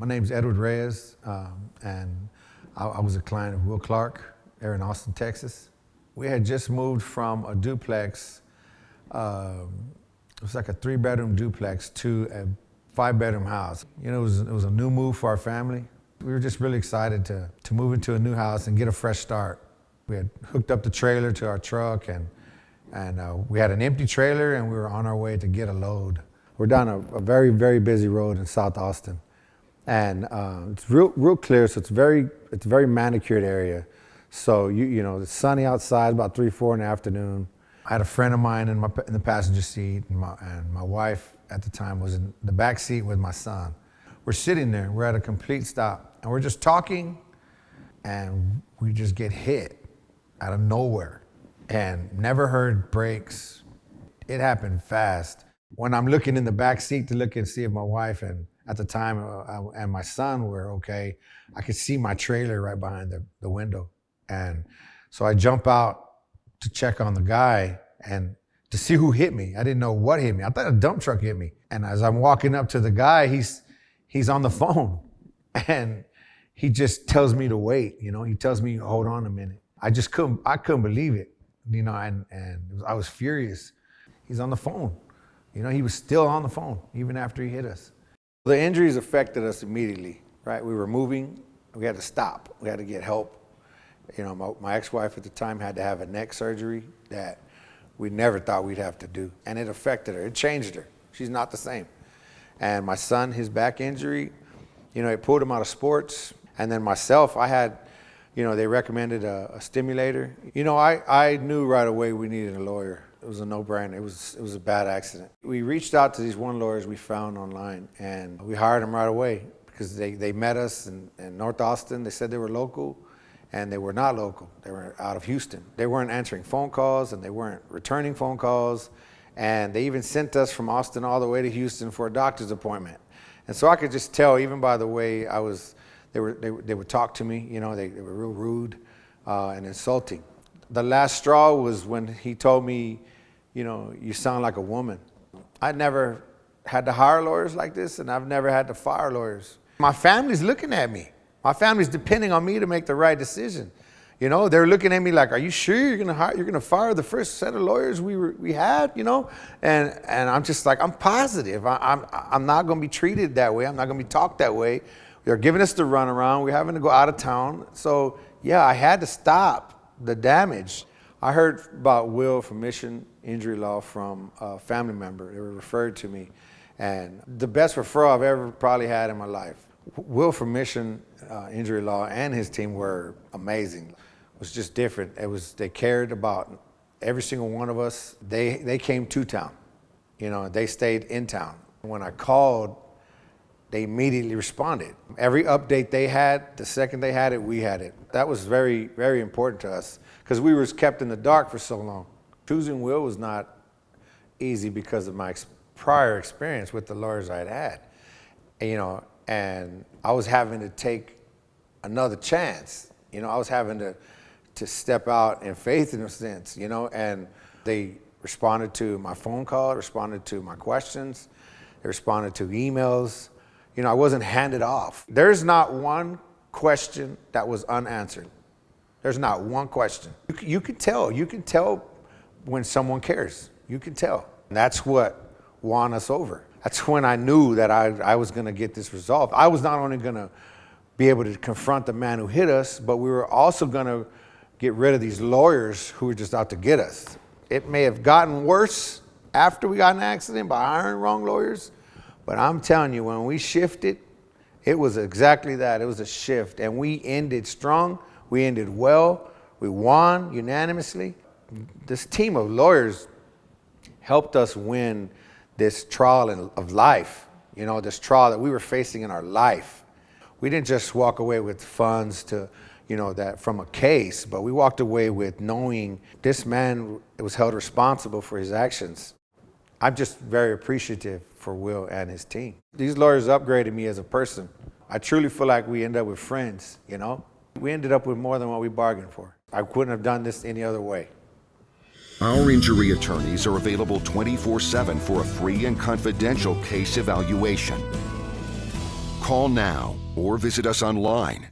My name's Edward Reyes, and I was a client of Will Clark there in Austin, Texas. We had just moved from a duplex, it was like a 3-bedroom duplex, to a 5-bedroom house. You know, it was a new move for our family. We were just really excited to move into a new house and get a fresh start. We had hooked up the trailer to our truck, and we had an empty trailer, and we were on our way to get a load. We're down a very, very busy road in South Austin, and it's real clear. So it's a very manicured area. So you know, it's sunny outside, about 3-4 in the afternoon. I had a friend of mine in the passenger seat, and my wife at the time was in the back seat with my son. We're sitting there. We're at a complete stop, and we're just talking, and we just get hit out of nowhere, and never heard brakes. It happened fast. When I'm looking in the back seat to look and see if my wife and at the time and my son were okay, I could see my trailer right behind the window. And so I jump out to check on the guy and to see who hit me. I didn't know what hit me. I thought a dump truck hit me. And as I'm walking up to the guy, he's on the phone, and he just tells me to wait. You know, he tells me, hold on a minute. I couldn't believe it. You know, and I was furious. He's on the phone. You know, he was still on the phone even after he hit us. The injuries affected us immediately, right? We were moving. We had to stop. We had to get help. You know, my ex-wife at the time had to have a neck surgery that we never thought we'd have to do. And it affected her. It changed her. She's not the same. And my son, his back injury, you know, it pulled him out of sports. And then myself, I had, you know, they recommended a stimulator. You know, I knew right away we needed a lawyer. It was a no-brainer. It was a bad accident. We reached out to these one lawyers we found online, and we hired them right away because they met us in North Austin. They said they were local, and they were not local. They were out of Houston. They weren't answering phone calls, and they weren't returning phone calls, and they even sent us from Austin all the way to Houston for a doctor's appointment. And so I could just tell, even by the way they would talk to me. You know, they were real rude and insulting. The last straw was when he told me, you know, you sound like a woman. I never had to hire lawyers like this, and I've never had to fire lawyers. My family's looking at me. My family's depending on me to make the right decision. You know, they're looking at me like, are you sure you're gonna fire the first set of lawyers we had, you know? And I'm just like, I'm positive. I'm not gonna be treated that way. I'm not gonna be talked that way. They're giving us the runaround. We're having to go out of town. So yeah, I had to stop the damage. I heard about Will from Mission Injury Law from a family member. They were referred to me, and the best referral I've ever probably had in my life. Will from Mission Injury Law and his team were amazing. It was just different. They cared about every single one of us. They came to town, you know. They stayed in town. When I called, they immediately responded. Every update they had, the second they had it, we had it. That was very, very important to us because we were kept in the dark for so long. Choosing Will was not easy because of my prior experience with the lawyers I had had. And, you know, and I was having to take another chance. You know, I was having to step out in faith in a sense, you know, and they responded to my phone call, responded to my questions, they responded to emails. You know, I wasn't handed off. There's not one question that was unanswered. There's not one question. You can tell when someone cares. You can tell. And that's what won us over. That's when I knew that I was gonna get this resolved. I was not only gonna be able to confront the man who hit us, but we were also gonna get rid of these lawyers who were just out to get us. It may have gotten worse after we got in an accident by hiring wrong lawyers, but I'm telling you, when we shifted, it was exactly that. It was a shift, and we ended strong. We ended well. We won unanimously. This team of lawyers helped us win this trial of life, you know, this trial that we were facing in our life. We didn't just walk away with funds to, you know, that from a case, but we walked away with knowing this man was held responsible for his actions. I'm just very appreciative for Will and his team. These lawyers upgraded me as a person. I truly feel like we ended up with friends, you know? We ended up with more than what we bargained for. I couldn't have done this any other way. Our injury attorneys are available 24/7 for a free and confidential case evaluation. Call now or visit us online